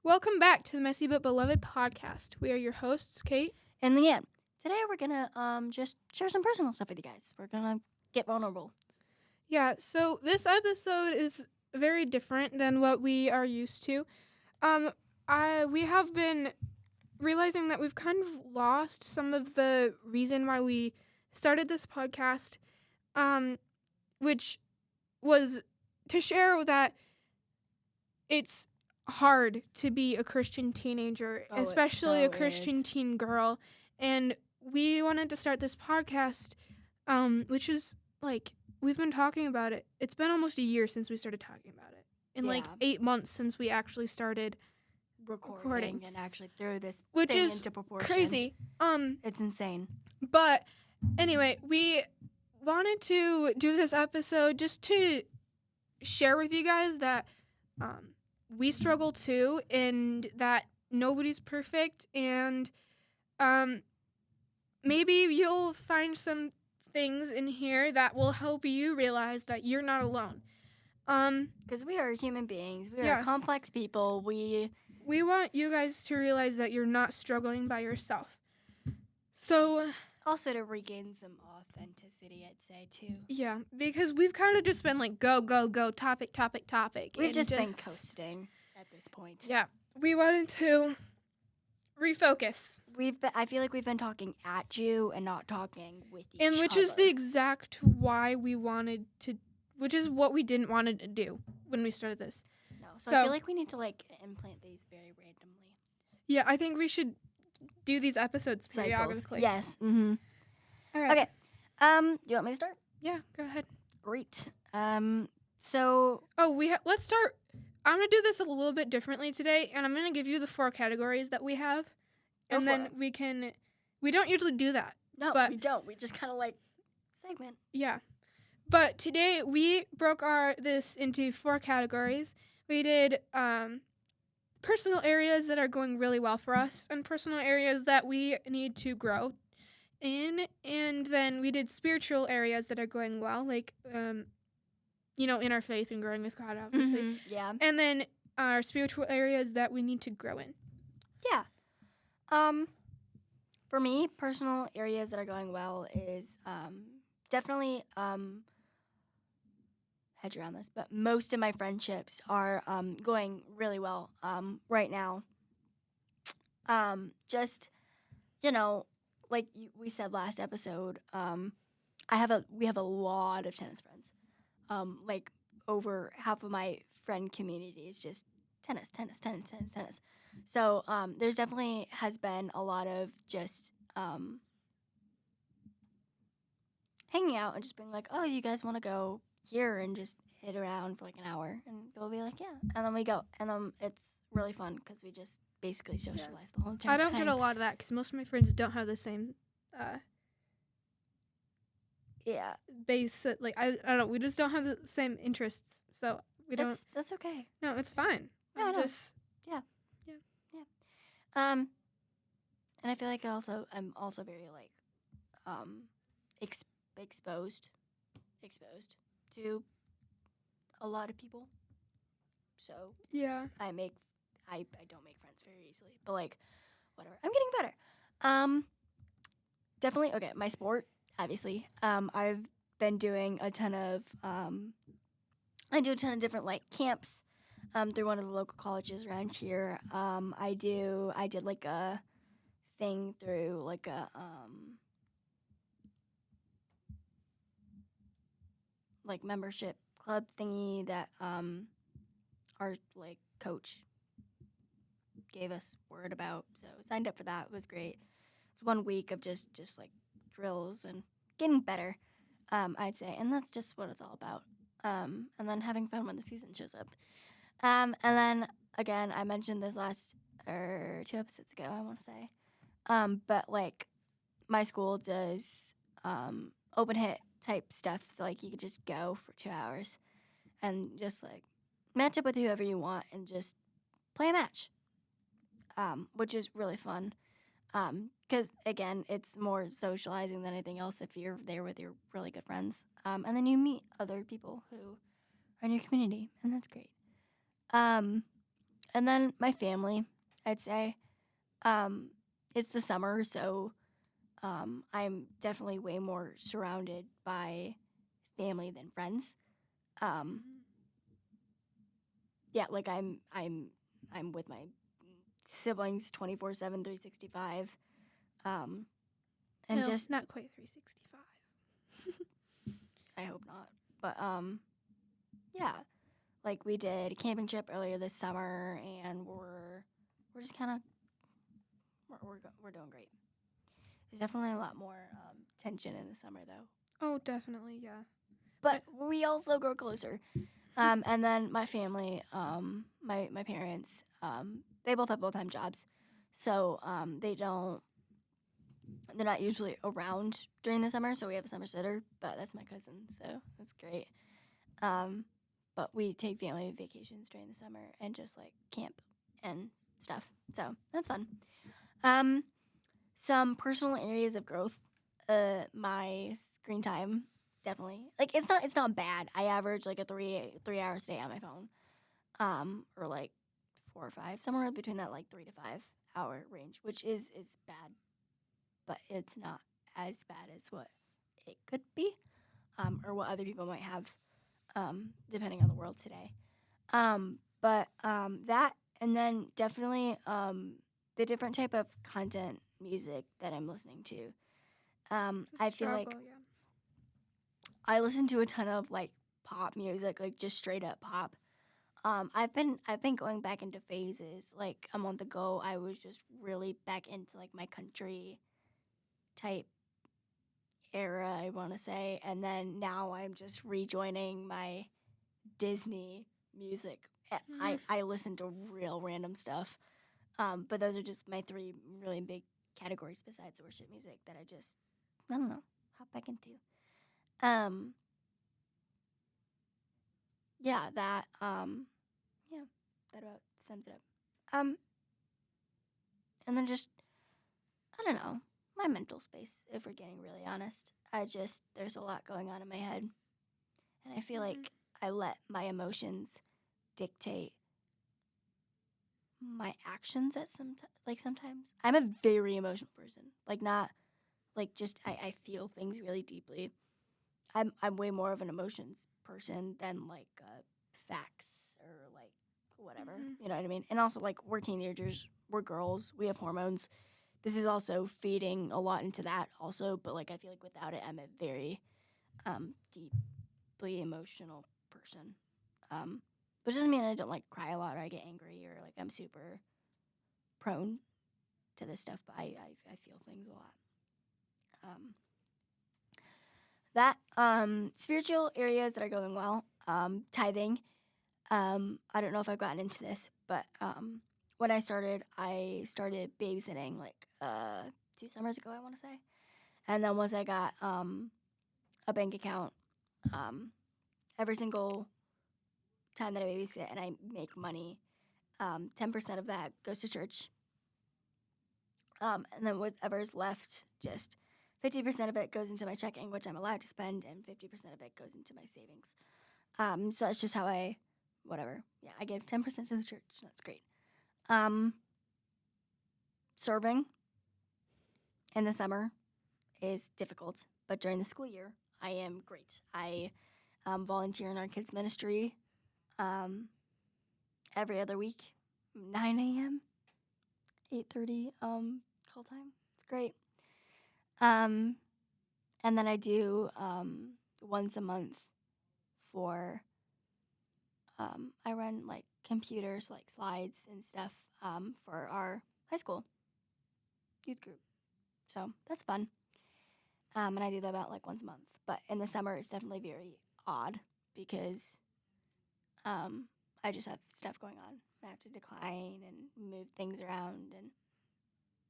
Welcome back to the Messy but Beloved podcast. We are your hosts, Kate. And Leanne. Today we're gonna just share some personal stuff with you guys. We're gonna get vulnerable. Yeah, so this episode is very different than what we are used to. We have been realizing that we've kind of lost some of the reason why we started this podcast, which was to share that it's hard to be a Christian teenager, especially a Christian teen girl. And we wanted to start this podcast, which is like, we've been talking about it. It's been almost a year since we started talking about it. And like 8 months since we actually started recording. And actually threw this which thing is into proportion. Crazy. It's insane. But anyway, we wanted to do this episode just to share with you guys that we struggle too, and that nobody's perfect, and maybe you'll find some things in here that will help you realize that you're not alone. Because we are human beings. We are complex people. We want you guys to realize that you're not struggling by yourself. So also to regain some authenticity, I'd say, too. Yeah, because we've kind of just been like, go, topic. We've just been coasting at this point. Yeah, we wanted to refocus. I feel like we've been talking at you and not talking with each other. And which is the exact why we wanted to, which is what we didn't want to do when we started this. No, so I feel like we need to, implant these very randomly. Yeah, I think we should do these episodes periodically. Yes. Mm-hmm. All right. Okay. Do you want me to start? Yeah, go ahead. Great. Let's start. I'm going to do this a little bit differently today, and I'm going to give you the 4 categories that we have. And then we don't usually do that. No, but we don't. We just kind of segment. Yeah. But today we broke this into 4 categories. We did personal areas that are going really well for us, and personal areas that we need to grow in, and then we did spiritual areas that are going well, like in our faith and growing with God, obviously. Mm-hmm. Yeah. And then our spiritual areas that we need to grow in. Yeah. For me, personal areas that are going well is definitely hedge around this, but most of my friendships are going really well right now. We said last episode, we have a lot of tennis friends. Over half of my friend community is just tennis. So there's definitely has been a lot of just hanging out and just being like, oh, you guys want to go here and just hit around for an hour? And they'll be like, yeah. And then we go. And it's really fun because we just basically socialize the whole entire time. I don't time. get a lot of that because most of my friends don't have the same base. I don't know. We just don't have the same interests. So That's okay. No, it's fine. No. Yeah. And I feel like I'm also very exposed to a lot of people. So yeah, I don't make friends very easily, but whatever. I'm getting better. Definitely okay. My sport, obviously. I've been doing a ton of I do a ton of different camps through one of the local colleges around here. I did a thing through a membership club thingy that our coach gave us word about. So I signed up for that. It was great. It's 1 week of just drills and getting better, I'd say, and that's just what it's all about. And then having fun when the season shows up. And then again, I mentioned this 2 episodes ago, I want to say. But my school does open hit type stuff, so you could just go for 2 hours and just match up with whoever you want and just play a match, which is really fun. Because again, it's more socializing than anything else if you're there with your really good friends. And then you meet other people who are in your community, and that's great. And And then my family, I'd say. It's the summer, so I'm definitely way more surrounded by family than friends. Um, yeah, like I'm with my siblings 24/7, 365. And Well, just not quite 365. I hope not. But yeah, like we did a camping trip earlier this summer, and we're just kind of we're doing great. There's definitely a lot more tension in the summer though. Oh, definitely, yeah. But we also grow closer. And then my family, my parents, they both have full-time jobs, so they're not usually around during the summer. So we have a summer sitter, but that's my cousin, so that's great. But we take family vacations during the summer and just like camp and stuff. So that's fun. Some personal areas of growth. My screen time definitely like it's not bad. I average like a 3 hour stay on my phone, or like 4 or 5, somewhere between that like 3 to 5 hour range, which is bad, but it's not as bad as what it could be, or what other people might have, depending on the world today. But that, and then definitely the different type of content music that I'm listening to. I feel like Yeah. I listen to a ton of like pop music, like just straight up pop. I've been going back into phases. Like a month ago, I was just really back into like my country type era, I want to say, and then now I'm just rejoining my Disney music. I listen to real random stuff, but those are just my 3 really big categories besides worship music that I don't know, hop back into. Yeah, yeah, that about sums it up. And then just, I don't know, my mental space, if we're getting really honest. There's a lot going on in my head. And I feel like I let my emotions dictate my actions sometimes. I'm a very emotional person. Like, not, like, just, I feel things really deeply. I'm way more of an emotions person than, like, facts or, like, whatever. You know what I mean? And also, like, we're teenagers. We're girls. We have hormones. This is also feeding a lot into that also, but like I feel like without it, I'm a very deeply emotional person. Which doesn't mean I don't like cry a lot or I get angry or like I'm super prone to this stuff, but I feel things a lot. Spiritual areas that are going well, tithing. I don't know if I've gotten into this, but when I started babysitting like 2 summers ago, I want to say. And then once I got a bank account, every single time that I babysit and I make money, 10% of that goes to church. And then whatever's left, just 50% of it goes into my checking, which I'm allowed to spend, and 50% of it goes into my savings. So that's just how I give 10% to the church. That's great. Serving in the summer is difficult, but during the school year, I am great. I volunteer in our kids ministry every other week, 9 a.m., 8:30 call time. It's great. And then I do once a month for I run like computers, like slides and stuff for our high school youth group. So that's fun. And I do that about like once a month. But in the summer, it's definitely very odd because I just have stuff going on. I have to decline and move things around and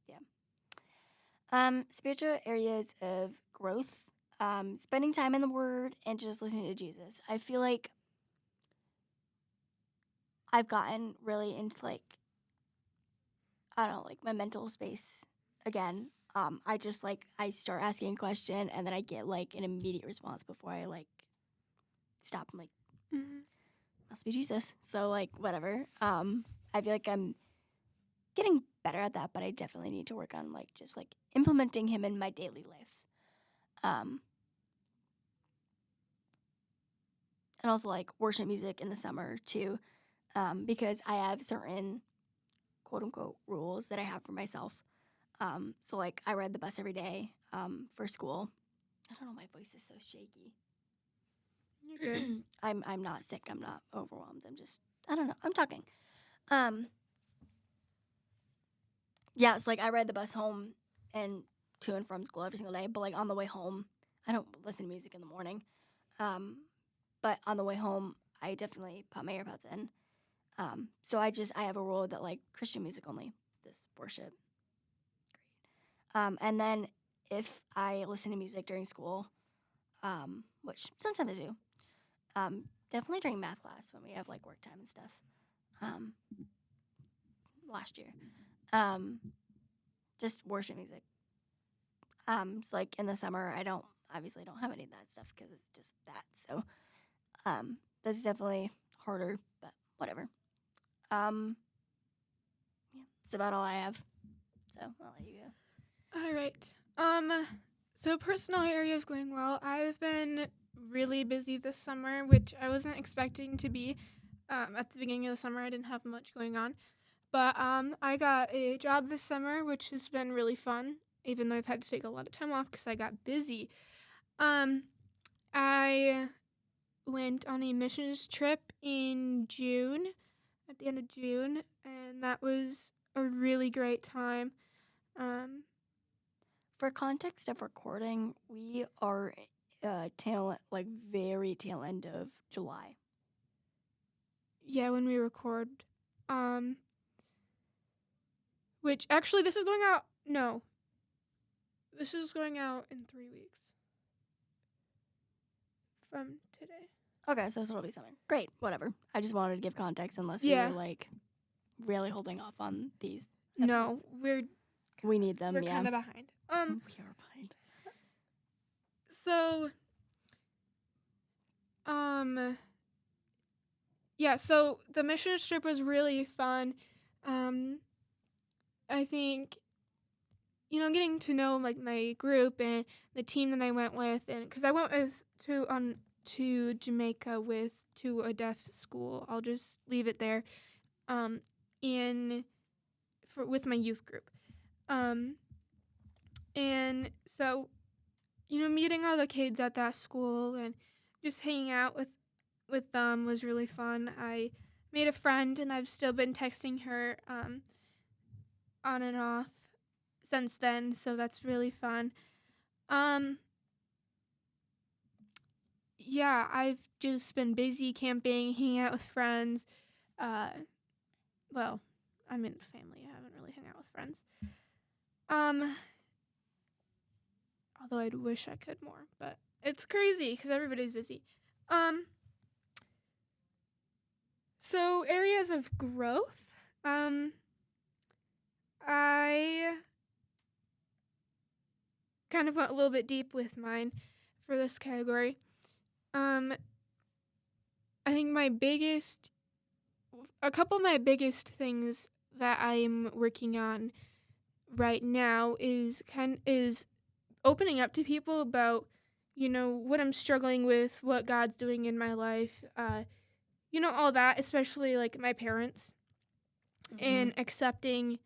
yeah. Spiritual areas of growth, spending time in the Word and just listening to Jesus. I feel like I've gotten really into like, I don't know, like my mental space again. I start asking a question and then I get like an immediate response before I like stop and like, must be Jesus. So like whatever. I feel like I'm getting better at that, but I definitely need to work on like just like implementing him in my daily life. And also like worship music in the summer too, because I have certain quote unquote rules that I have for myself. So like I ride the bus every day for school. I don't know, my voice is so shaky. You're good. I'm not sick. I'm not overwhelmed. I don't know. I'm talking. Yeah, it's like I ride the bus home and to and from school every single day. But like on the way home, I don't listen to music in the morning. But on the way home, I definitely put my earbuds in. So I have a rule that like Christian music only, this worship. Great. And then if I listen to music during school, which sometimes I do, definitely during math class when we have like work time and stuff. Last year, just worship music. So like in the summer, I don't have any of that stuff because it's just that. So, that's definitely harder, but whatever. Yeah, that's about all I have. So I'll let you go. All right. So personal area is going well. I've been really busy this summer, which I wasn't expecting to be. At the beginning of the summer, I didn't have much going on. But I got a job this summer, which has been really fun, even though I've had to take a lot of time off because I got busy. I went on a missions trip in June, at the end of June, and that was a really great time. For context of recording, we are very tail end of July. Yeah, when we record. Which actually this is going out. No. This is going out in 3 weeks from today. Okay, so it'll be summer. Great, whatever. I just wanted to give context unless we were like really holding off on these. No, episodes. We need them, we're yeah. kind of behind. We are behind. So yeah, so the mission trip was really fun. I think getting to know like my group and the team that I went with, and cuz I went to Jamaica to a deaf school. I'll just leave it there. With my youth group. And so meeting all the kids at that school and just hanging out with them was really fun. I made a friend, and I've still been texting her on and off since then, so that's really fun. Yeah, I've just been busy camping, hanging out with friends. Well, I'm in family. I haven't really hung out with friends. Although I'd wish I could more, but it's crazy because everybody's busy. So areas of growth. I kind of went a little bit deep with mine for this category. I think a couple of my biggest things that I'm working on right now is opening up to people about, what I'm struggling with, what God's doing in my life, all that, especially like my parents, and accepting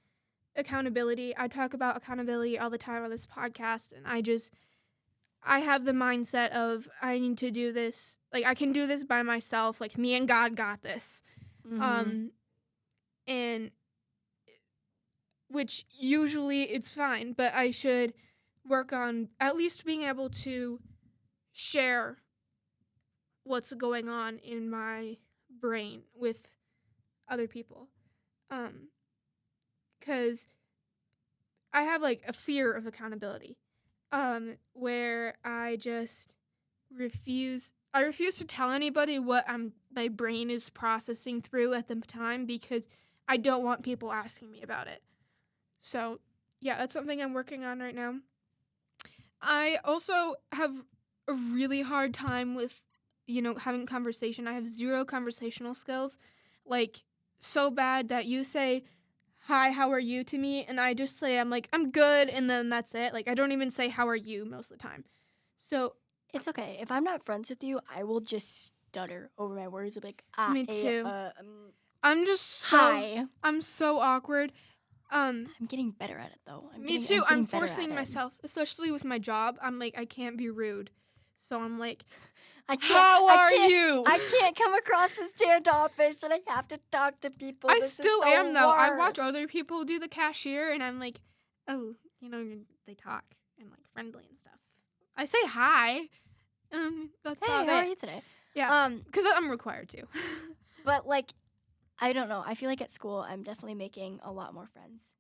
accountability. I talk about accountability all the time on this podcast, and I have the mindset of I need to do this. Like, I can do this by myself. Like, me and God got this. And which usually it's fine, but I should work on at least being able to share what's going on in my brain with other people. 'Cause I have like a fear of accountability. Where I just refuse to tell anybody what my brain is processing through at the time because I don't want people asking me about it. So, yeah, that's something I'm working on right now. I also have a really hard time with, having conversation. I have zero conversational skills. Like, so bad that you say, "Hi, how are you?" to me, and I just say, I'm good, and then that's it. Like, I don't even say, "How are you?" most of the time. So, It's okay. If I'm not friends with you, I will just stutter over my words. I'll be like, me too. um, I'm just so, hi. I'm so awkward. I'm getting better at it, though. Me too. I'm getting better forcing at it. myself, especially with my job. I'm like, I can't be rude. So I'm like, I can't, "How I are can't- you?" I can't come across as standoffish, and I have to talk to people. I This is still the am, though. I watch worst. other people do the cashier, and I'm like, oh, they talk and, like, friendly and stuff. I say hi. That's Hey, about how are it. you today? Yeah, because I'm required to. But like, I don't know. I feel like at school, I'm definitely making a lot more friends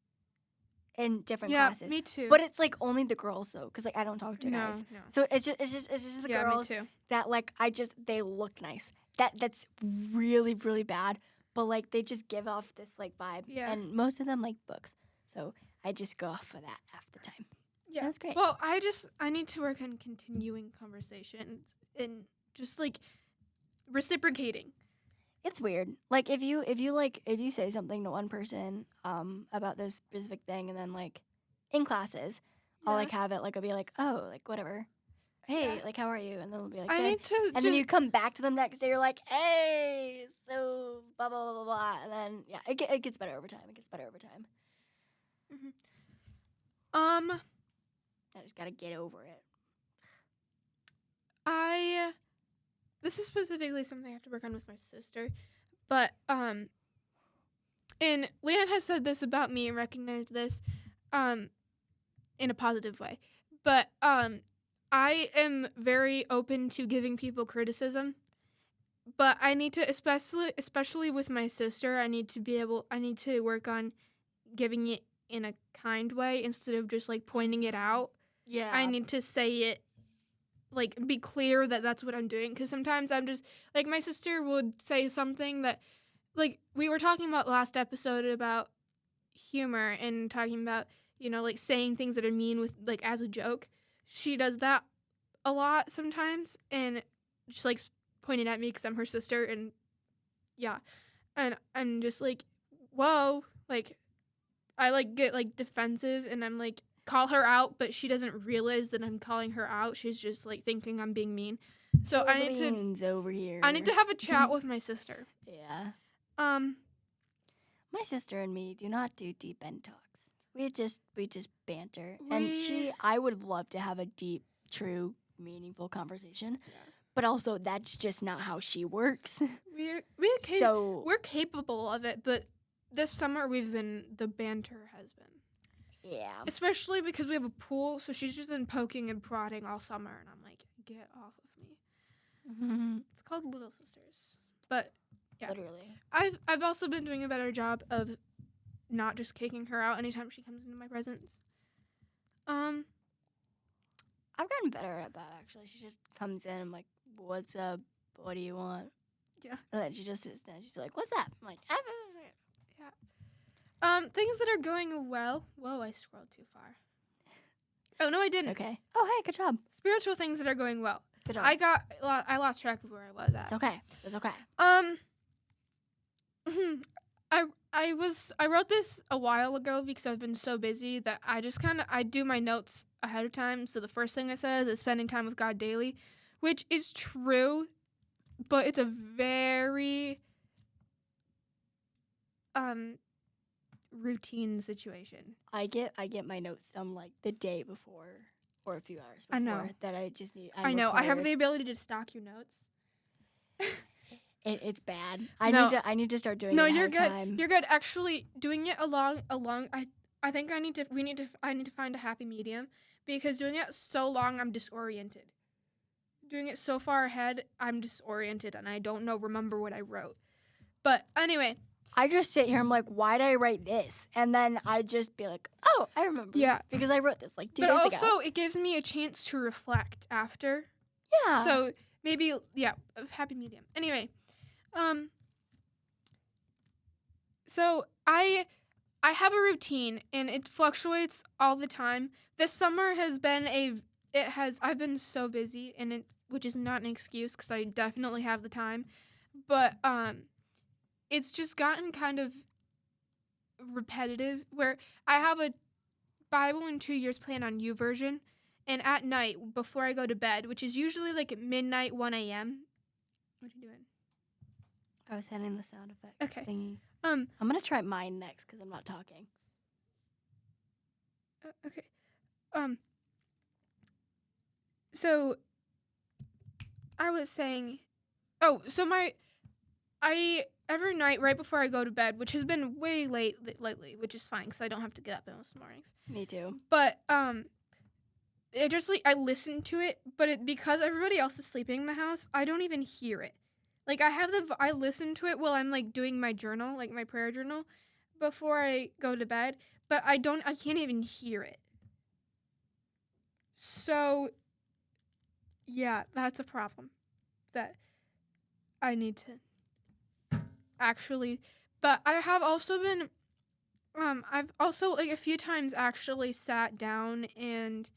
in different Yeah, classes. me too. But it's like only the girls though, because like I don't talk to no, guys. no. So it's just the Yeah, girls me too. that like they look nice. That's really really bad. But like they just give off this like vibe. Yeah. And most of them like books. So I just go off of that half the time. Yeah, That's great. Well, I need to work on continuing conversations and just like reciprocating. It's weird. Like if you say something to one person about this specific thing, and then like in classes, I'll like have it like I'll be like, oh, like whatever. Hey, Yeah. like how are you? And then they'll be like, I good. need to And just, then you come back to them next day. You're like, hey, so blah blah blah blah blah. And then yeah, it gets better over time. I just gotta get over it. this is specifically something I have to work on with my sister, but and Leanne has said this about me and recognized this in a positive way, but I am very open to giving people criticism, but I need to, especially with my sister, I need to work on giving it in a kind way instead of just like pointing it out. Yeah. I need to say it, like, be clear that that's what I'm doing. Because sometimes I'm just, like, my sister would say something that, like, we were talking about last episode about humor and talking about, like, saying things that are mean with, like, as a joke. She does that a lot sometimes and just, like, pointing at me because I'm her sister. And, yeah. And I'm just like, whoa. Like, I, like, get, like, defensive and I'm like, call her out, but she doesn't realize that I'm calling her out. She's just like thinking I'm being mean. So I need to have a chat with my sister. Yeah. My sister and me do not do deep end talks. We just banter. And I would love to have a deep, true, meaningful conversation. Yeah. But also that's just not how she works. We're capable of it, but this summer the banter has been. Yeah. Especially because we have a pool, so she's just been poking and prodding all summer, and I'm like, get off of me. Mm-hmm. It's called Little Sisters. But, yeah. Literally. I've also been doing a better job of not just kicking her out anytime she comes into my presence. I've gotten better at that, actually. She just comes in, I'm like, what's up? What do you want? Yeah. And then she just sits down. She's like, what's up? I'm like, yeah. Things that are going well. Whoa, I scrolled too far. Oh, no, I didn't. It's okay. Oh, hey, good job. Spiritual things that are going well. Good job. I lost track of where I was at. It's okay. I wrote this a while ago because I've been so busy that I do my notes ahead of time. So the first thing it says is spending time with God daily, which is true, but it's a very routine situation. I get my notes done like the day before or a few hours before. I know that I just need. I know. I have the ability to stock your notes. It's bad. I need to start doing it. No, you're good. You're good. Actually, doing it along. I think I need to find a happy medium because doing it so long, I'm disoriented. Doing it so far ahead, I'm disoriented and I don't remember what I wrote. But anyway. I just sit here, I'm like, why did I write this? And then I just be like, oh, I remember. Yeah. Because I wrote this like 2 days ago. But also, it gives me a chance to reflect after. Yeah. So, maybe, a happy medium. Anyway, so I have a routine, and it fluctuates all the time. This summer has been I've been so busy, and which is not an excuse, because I definitely have the time. But, it's just gotten kind of repetitive where I have a Bible in 2 years plan on YouVersion, and at night before I go to bed, which is usually like at midnight, 1 a.m. What are you doing? I was hitting the sound effects Okay. thingy. Um. I'm gonna try mine next because I'm not talking. Okay. So I was saying, I every night right before I go to bed, which has been way late lately, which is fine because I don't have to get up in most mornings. Me too. But it just like I listen to it, but because everybody else is sleeping in the house, I don't even hear it. Like I listen to it while I'm like doing my journal, like my prayer journal, before I go to bed, but I can't even hear it. So yeah, that's a problem that I need to actually, but I have also been I've also like a few times actually sat down and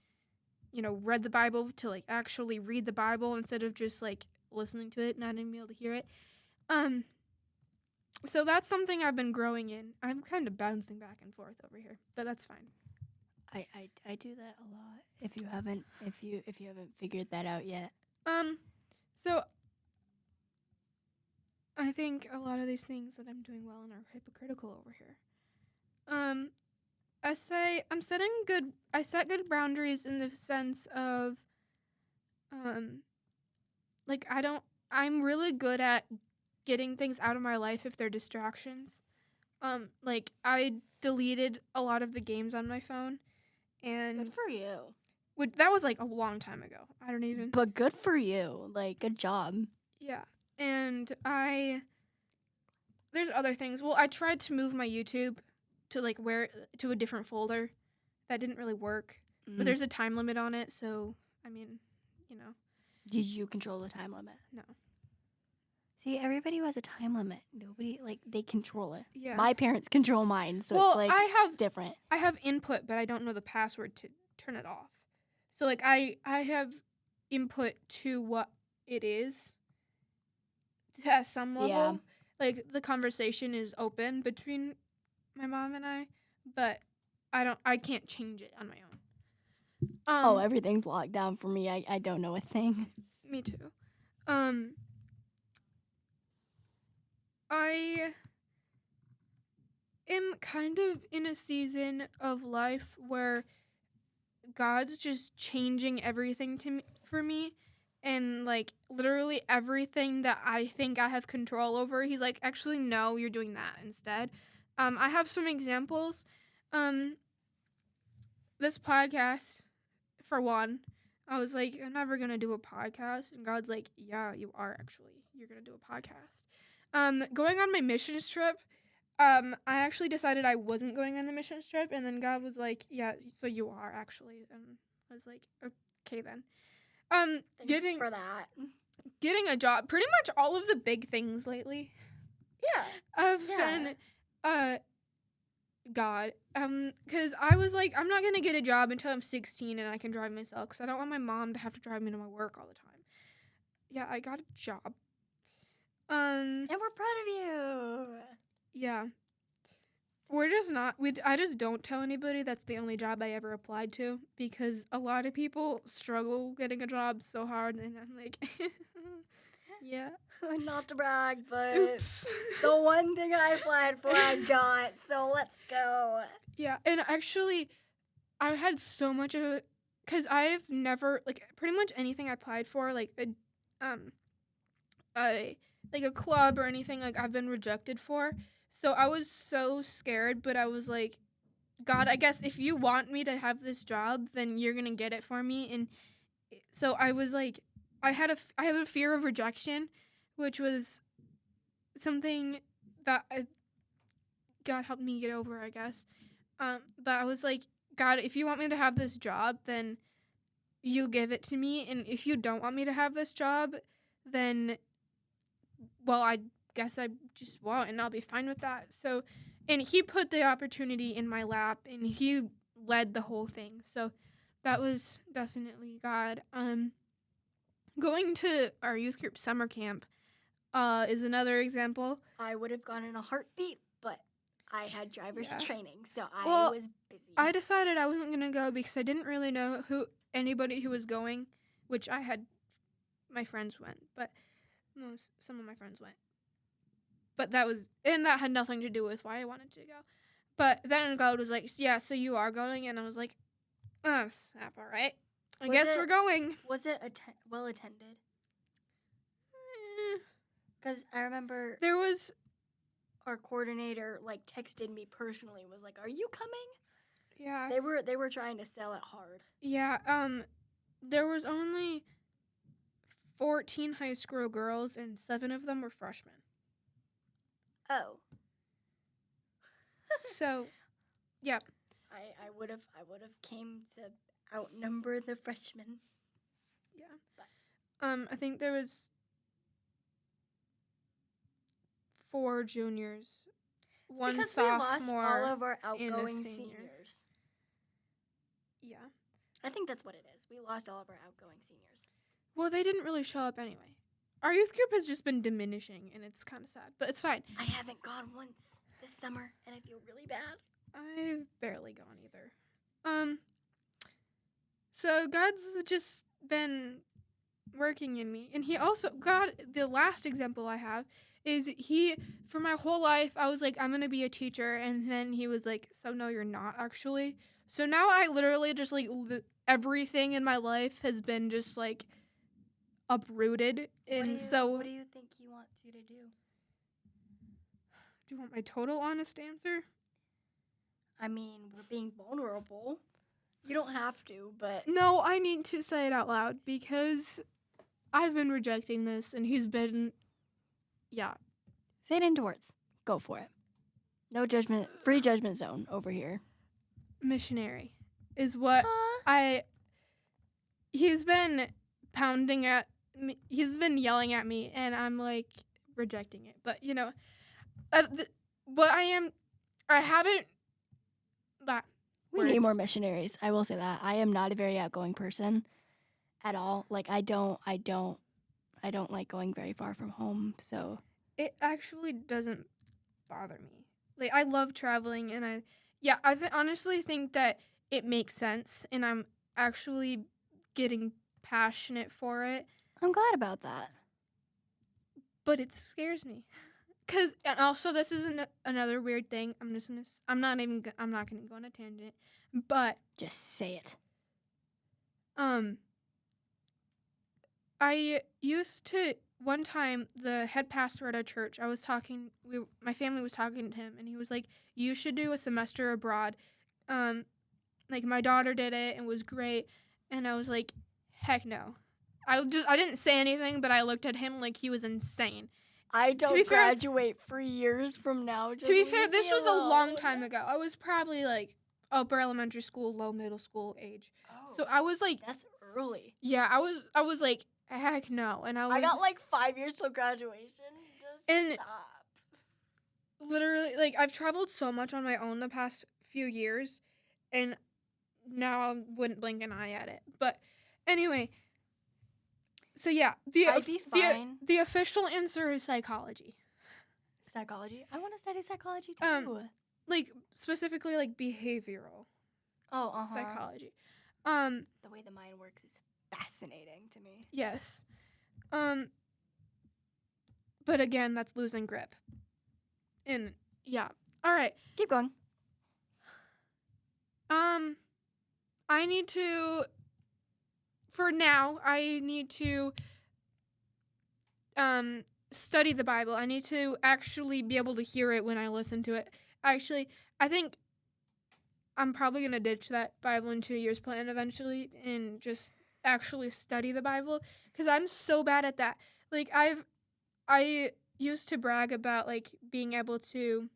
read the Bible to like actually read the Bible instead of just like listening to it, not being able to hear it. So that's something I've been growing in. I'm kind of bouncing back and forth over here, but that's fine. I do that a lot. If you haven't figured that out yet. So I think a lot of these things that I'm doing well in are hypocritical over here. I set good boundaries in the sense of, like I'm really good at getting things out of my life if they're distractions. Like I deleted a lot of the games on my phone, and Good for you. that was like a long time ago. I don't even. But good for you. Like, good job. Yeah, and there's other things. Well, I tried to move my YouTube to like to a different folder. That didn't really work. But there's a time limit on it, so I mean, Do you control the time limit? No. See, everybody who has a time limit. Nobody they control it. Yeah. My parents control mine, so well, it's like I have different. I have input, but I don't know the password to turn it off. So like I have input to what it is at some level. Yeah. Like the conversation is open between my mom and I, but I can't change it on my own. Everything's locked down for me. I don't know a thing. Me too. I am kind of in a season of life where God's just changing everything for me, and like literally everything that I think I have control over, he's like, actually no, you're doing that instead. I have some examples. This podcast, for one, I was like, I'm never gonna do a podcast, and God's like, yeah, you are actually. You're gonna do a podcast. Going on my missions trip, I actually decided I wasn't going on the missions trip, and then God was like, yeah, so you are actually. And I was like, okay then. Thanks for that. Getting a job, pretty much all of the big things lately. Yeah. I've been, God, because I was like, I'm not gonna get a job until I'm 16 and I can drive myself, because I don't want my mom to have to drive me to my work all the time. Yeah, I got a job. And we're proud of you. Yeah. We're just not, I just don't tell anybody that's the only job I ever applied to, because a lot of people struggle getting a job so hard, and I'm like, yeah. Not to brag, but Oops. the one thing I applied for I got, so let's go. Yeah, and actually, I had so much of it, because I've never, like, pretty much anything I applied for, like, a club or anything, like, I've been rejected for. So I was so scared, but I was like, God, I guess if you want me to have this job, then you're going to get it for me. And so I was like, I have a fear of rejection, which was something that God helped me get over, I guess. But I was like, God, if you want me to have this job, then you give it to me. And if you don't want me to have this job, then, well, I guess I just won't, and I'll be fine with that. So, and he put the opportunity in my lap, and he led the whole thing. So that was definitely God. Going to our youth group summer camp, is another example. I would have gone in a heartbeat, but I had driver's Yeah. training, so I Well, was busy. I decided I wasn't gonna go because I didn't really know anybody who was going, which I had. My friends went, but some of my friends went. But that had nothing to do with why I wanted to go. But then God was like, "Yeah, so you are going," and I was like, "Oh, snap! All right, I guess we're going." Was it well attended? Because I remember There was our coordinator like texted me personally, was like, "Are you coming?" Yeah. They were trying to sell it hard. Yeah. There was only 14 high school girls, and 7 of them were freshmen. Oh. So, yeah. I would have came to outnumber the freshmen. Yeah. I think there was 4 juniors, one because sophomore, we lost all of our and a outgoing senior. seniors. Yeah. I think that's what it is. We lost all of our outgoing seniors. Well, they didn't really show up anyway. Our youth group has just been diminishing, and it's kind of sad, but it's fine. I haven't gone once this summer, and I feel really bad. I've barely gone either. So God's just been working in me, and the last example I have is for my whole life, I was like, I'm going to be a teacher, and then he was like, so no, you're not actually. So now I literally just like everything in my life has been just like uprooted, and what do you think he wants you to do? Do you want my total honest answer? I mean, we're being vulnerable. You don't have to, but No, I need to say it out loud because I've been rejecting this, and he's been, yeah. say it into words. Go for it. No judgment, free judgment zone over here. Missionary is what he's been pounding at me. He's been yelling at me, and I'm like rejecting it. But I haven't. We need more missionaries. I will say that. I am not a very outgoing person at all. Like I don't like going very far from home. So it actually doesn't bother me. Like I love traveling, and I honestly think that it makes sense, and I'm actually getting passionate for it. I'm glad about that. But it scares me. And also this is another weird thing. I'm not going to go on a tangent, but just say it. I used to one time the head pastor at our church. My family was talking to him, and he was like, "You should do a semester abroad." Like my daughter did it and was great, and I was like, "Heck no." I didn't say anything, but I looked at him like he was insane. I don't graduate for years from now. To be fair, this was a long time ago. I was probably like upper elementary school, low middle school age. Oh, so I was like, that's early. Yeah, I was like, heck no. And I got like 5 years till graduation. Just stop. Literally, like I've traveled so much on my own the past few years, and now I wouldn't blink an eye at it. But anyway. So yeah, I'd be fine. The official answer is psychology. Psychology? I want to study psychology too. Like specifically like behavioral. Psychology. The way the mind works is fascinating to me. Yes. But again, that's losing grip. And yeah. All right. Keep going. For now, I need to study the Bible. I need to actually be able to hear it when I listen to it. Actually, I think I'm probably going to ditch that Bible in 2 years plan eventually and just actually study the Bible because I'm so bad at that. Like, I used to brag about, like, being able to,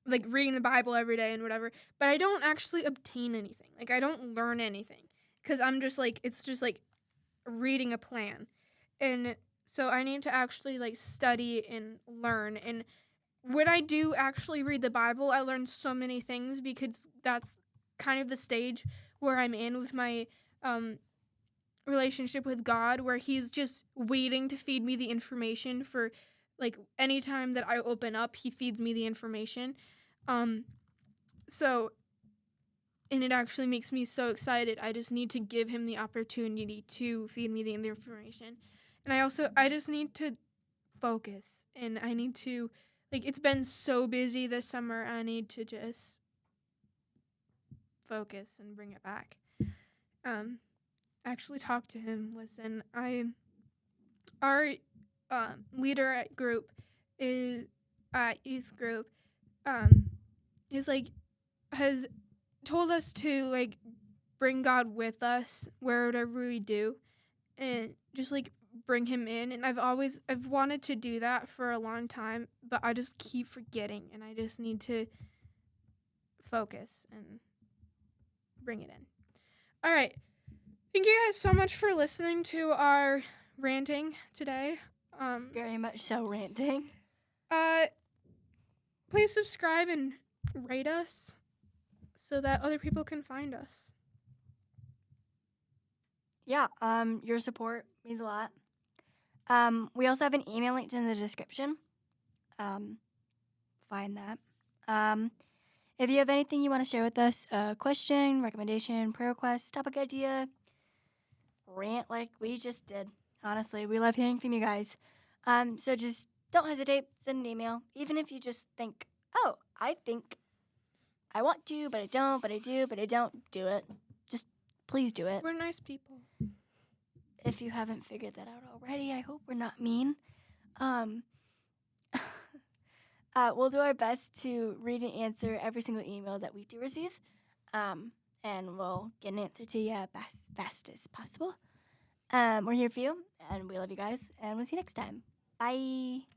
like, reading the Bible every day and whatever, but I don't actually obtain anything. Like, I don't learn anything. Because I'm just like, it's just like reading a plan. And so I need to actually like study and learn. And when I do actually read the Bible, I learn so many things because that's kind of the stage where I'm in with my relationship with God where he's just waiting to feed me the information for like anytime that I open up, he feeds me the information. So and it actually makes me so excited. I just need to give him the opportunity to feed me the information. And I just need to focus, and I need to, like, it's been so busy this summer. I need to just focus and bring it back. Actually talk to him. Listen, our leader at group is at youth group, is like, has told us to like bring God with us wherever we do, and just like bring him in. And I've wanted to do that for a long time, but I just keep forgetting, and I just need to focus and bring it in. All right. Thank you guys so much for listening to our ranting today. Very much so ranting. Please subscribe and rate us so that other people can find us. Yeah, your support means a lot. We also have an email linked in the description. Find that. If you have anything you want to share with us, a question, recommendation, prayer request, topic idea, rant like we just did. Honestly, we love hearing from you guys. So just don't hesitate, send an email. Even if you just think, oh, I think I want to, but I don't, but I do, but I don't, do it. Just please do it. We're nice people. If you haven't figured that out already, I hope we're not mean. We'll do our best to read and answer every single email that we do receive. And we'll get an answer to you best as possible. We're here for you, and we love you guys, and we'll see you next time. Bye.